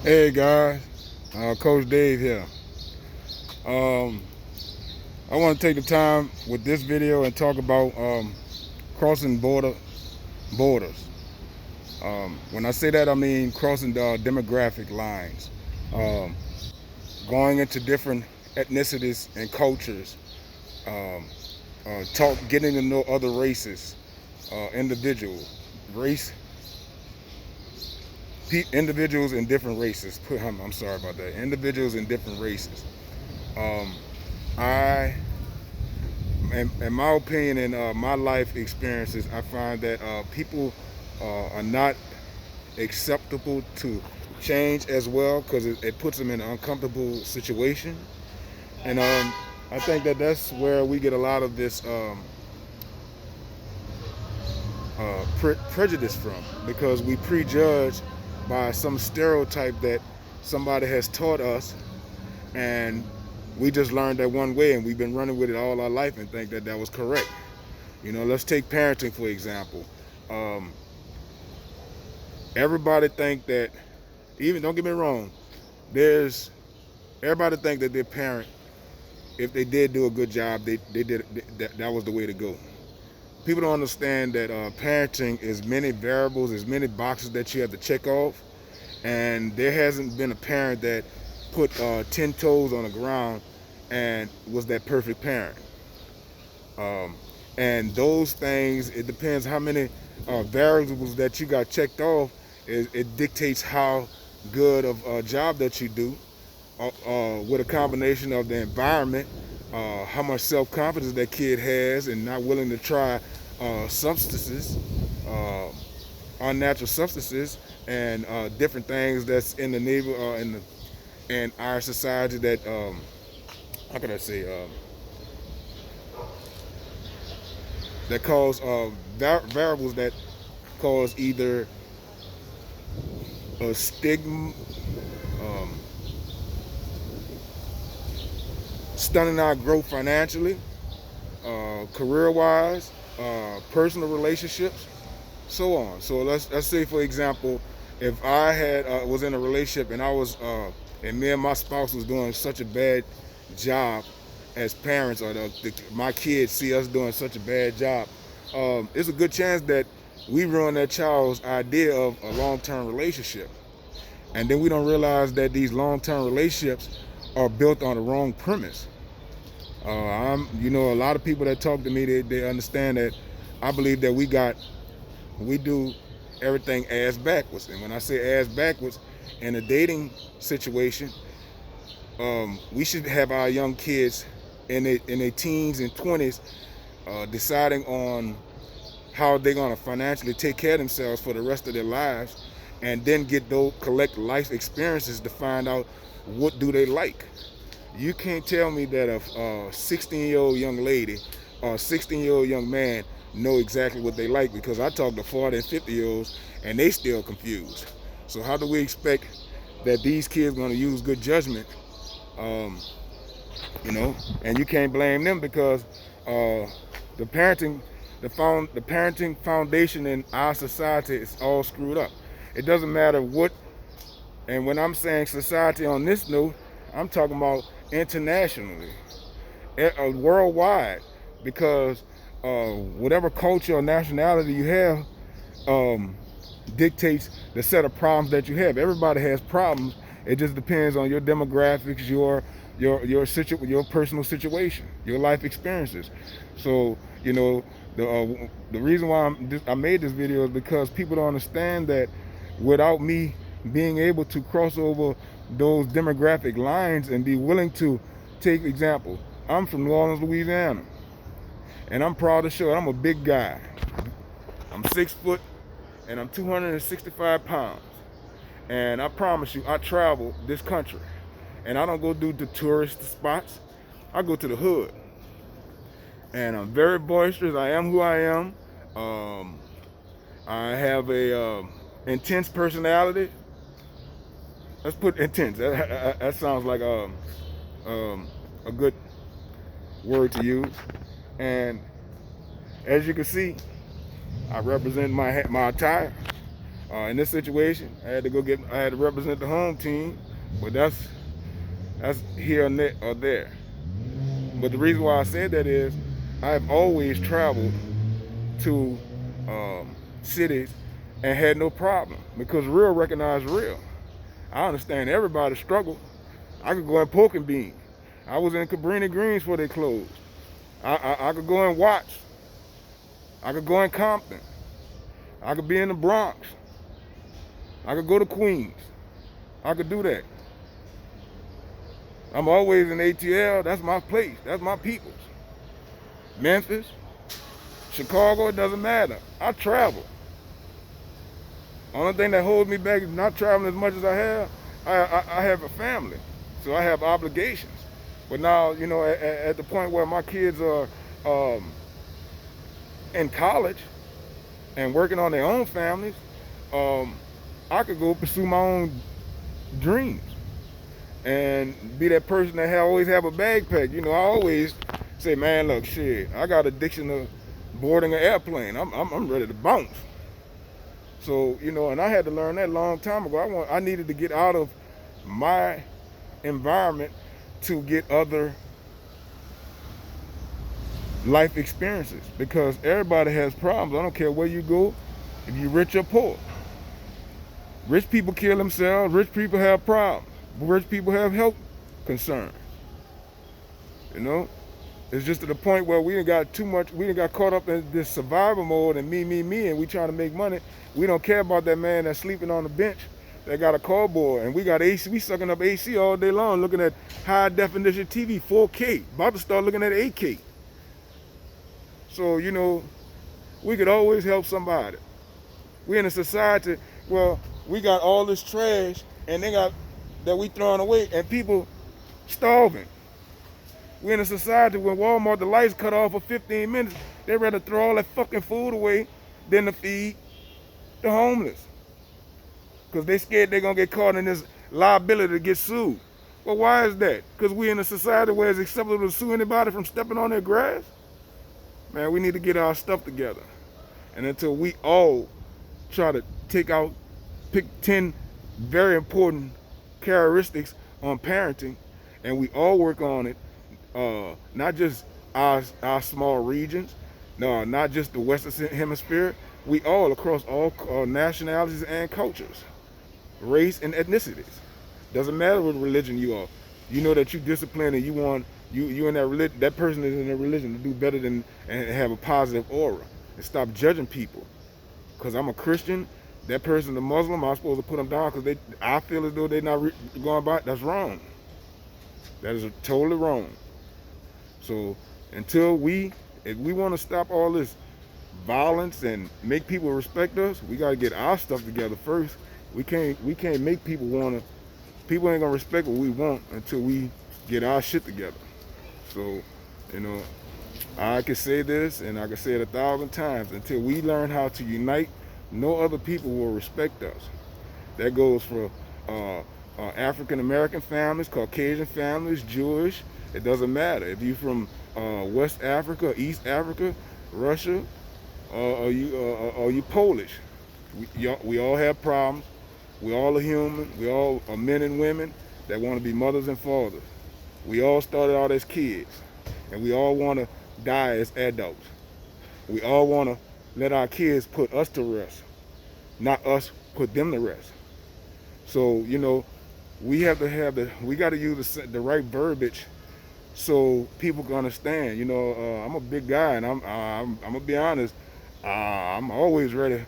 Hey guys, Coach Dave here. Um, I want to take the time with this video and talk about crossing borders. When I say that, I mean crossing the demographic lines, um, going into different ethnicities and cultures, um, getting to know other races, individual race, individuals in different races. I'm sorry about that. Individuals in different races. Um, I in my opinion and my life experiences, I find that people are not acceptable to change as well because it puts them in an uncomfortable situation. And I think that that's where we get a lot of this prejudice from, because we prejudge by some stereotype that somebody has taught us, and we just learned that one way and we've been running with it all our life and think that that was correct. Let's take parenting for example. Um, Everybody think that, even don't get me wrong, there's everybody think that their parent, if they did do a good job, they did that was the way to go. People don't understand that parenting is many variables, there's many boxes that you have to check off, and there hasn't been a parent that put 10 toes on the ground and was that perfect parent. Um, and those things, it depends how many variables that you got checked off. It dictates how good of a job that you do, with a combination of the environment, how much self-confidence that kid has and not willing to try substances, uh, unnatural substances, and different things that's in the neighbor in our society that how can I say that cause variables that cause either a stigma, um, stunning our growth financially, career-wise, personal relationships, so on. So let's say, for example, if I had was in a relationship and I was and me and my spouse was doing such a bad job as parents, or my kids see us doing such a bad job, it's a good chance that we ruin that child's idea of a long-term relationship. And then we don't realize that these long-term relationships are built on the wrong premise. A lot of people that talk to me, they understand that I believe that we do everything ass backwards. And when I say ass backwards, in a dating situation, we should have our young kids in their teens and 20s deciding on how they're going to financially take care of themselves for the rest of their lives, and then collect life experiences to find out what do they like. You can't tell me that a 16-year-old young lady or a 16-year-old young man know exactly what they like, because I talk to 40 and 50-year-olds and they still confused. So how do we expect that these kids are going to use good judgment? Um, and you can't blame them, because the parenting the parenting foundation in our society is all screwed up. It doesn't matter what, and when I'm saying society on this note, I'm talking about internationally, worldwide, because whatever culture or nationality you have um, dictates the set of problems that you have. Everybody has problems. It just depends on your demographics, your personal situation, your life experiences. So the reason why I made this video is because people don't understand that without me being able to cross over those demographic lines and be willing to take example. I'm from New Orleans, Louisiana, and I'm proud to show it. I'm a big guy. I'm 6 foot and I'm 265 pounds. And I promise you, I travel this country and I don't go do the tourist spots. I go to the hood. And I'm very boisterous. I am who I am. I have a intense personality. Let's put intense. That sounds like a good word to use. And as you can see, I represent my attire. In this situation, I had to represent the home team, but that's here or there. But the reason why I said that is I have always traveled to cities and had no problem because real recognize real. I understand everybody's struggle. I could go in Pork and Bean. I was in Cabrini Greens before they closed. I could go in Watts. I could go in Compton. I could be in the Bronx. I could go to Queens. I could do that. I'm always in ATL. That's my place. That's my peoples. Memphis, Chicago, it doesn't matter. I travel. Only thing that holds me back is not traveling as much as I have. I have a family, so I have obligations. But now, you know, at the point where my kids are in college and working on their own families, I could go pursue my own dreams and be that person that always have a backpack. You know, I always say, man, look, shit, I got addiction to boarding an airplane. I'm ready to bounce. So, you know, and I had to learn that a long time ago. I needed to get out of my environment to get other life experiences because everybody has problems. I don't care where you go, if you're rich or poor. Rich people kill themselves, rich people have problems, rich people have health concerns. You know? It's just to the point where we done got caught up in this survival mode and me, and we trying to make money. We don't care about that man that's sleeping on the bench that got a cardboard, and we got AC, we sucking up AC all day long, looking at high definition TV, 4K, about to start looking at 8K. So, you know, we could always help somebody. We in a society where we got all this trash and they got that we throwing away and people starving. We're in a society where Walmart, the lights cut off for 15 minutes. They'd rather throw all that fucking food away than to feed the homeless. Because they scared they're going to get caught in this liability to get sued. Well, why is that? Because we're in a society where it's acceptable to sue anybody from stepping on their grass? Man, we need to get our stuff together. And until we all try to pick 10 very important characteristics on parenting, and we all work on it, not just our small regions, no, not just the Western Hemisphere, we all across all nationalities and cultures, race and ethnicities. Doesn't matter what religion you are. You know that you disciplined and you in that religion, that person is in a religion to do better than and have a positive aura and stop judging people. Because I'm a Christian, that person a Muslim, I'm supposed to put them down because I feel as though they're not going by. That's wrong. That is totally wrong. So if we want to stop all this violence and make people respect us, we got to get our stuff together first. We can't make people ain't gonna respect what we want until we get our shit together. So, you know, I can say this and I can say it 1,000 times. Until we learn how to unite, no other people will respect us. That goes for African American families, Caucasian families, Jewish. It doesn't matter if you're from West Africa, East Africa, Russia, or you Polish. We all have problems. We all are human. We all are men and women that want to be mothers and fathers. We all started out as kids, and we all want to die as adults. We all want to let our kids put us to rest, not us put them to rest. So, you know, we got to use the right verbiage so people can understand. You know, I'm a big guy, and I'm gonna be honest. I'm always ready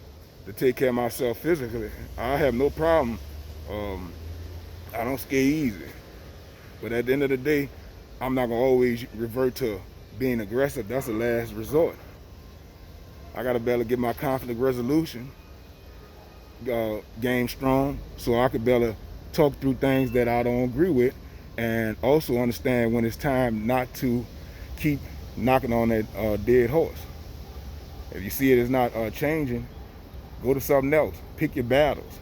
to take care of myself physically. I have no problem. I don't scare easy. But at the end of the day, I'm not gonna always revert to being aggressive. That's the last resort. I gotta be able to get my conflict resolution game strong, so I could be able to talk through things that I don't agree with, and also understand when it's time not to keep knocking on that dead horse. If you see it is not changing, go to something else. Pick your battles.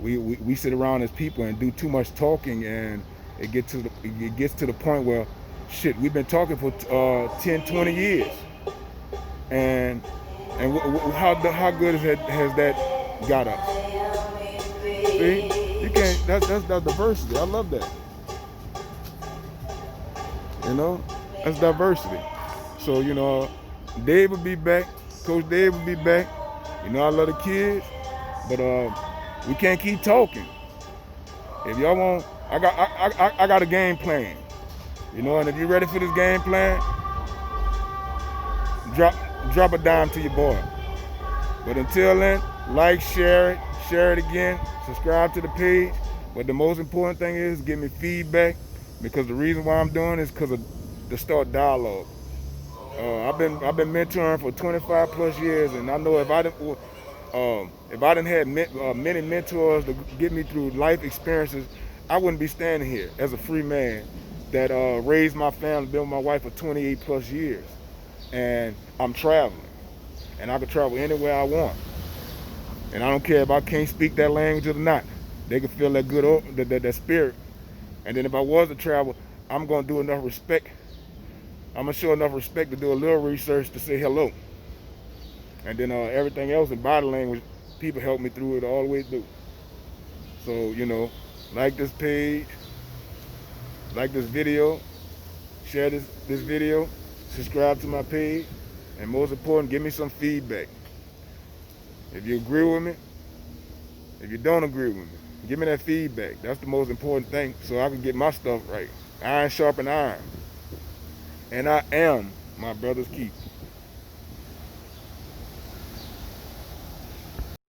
We sit around as people and do too much talking, and it gets to the point where, shit, we've been talking for 10, 20 years, and how good has that got us? See, you can't. That's diversity. I love that. You know, that's diversity. So Dave will be back. Coach Dave will be back. I love the kids, but we can't keep talking. If y'all want, I got a game plan. And if you're ready for this game plan, drop a dime to your boy. But until then, like, share it again, subscribe to the page. But the most important thing is give me feedback, because the reason why I'm doing is because of to start dialogue. I've been mentoring for 25 plus years, and I know if I didn't have many mentors to get me through life experiences, I wouldn't be standing here as a free man that raised my family, been with my wife for 28 plus years, and I'm traveling, and I can travel anywhere I want, and I don't care if I can't speak that language or not. They can feel that good that spirit, and then if I was to travel, I'm gonna do enough respect. I'm gonna show enough respect to do a little research to say hello. And then everything else in body language, people help me through it all the way through. So, like this page, like this video, share this video, subscribe to my page, and most important, give me some feedback. If you agree with me, if you don't agree with me, give me that feedback. That's the most important thing, so I can get my stuff right. Iron sharpen iron. And I am my brother's keeper.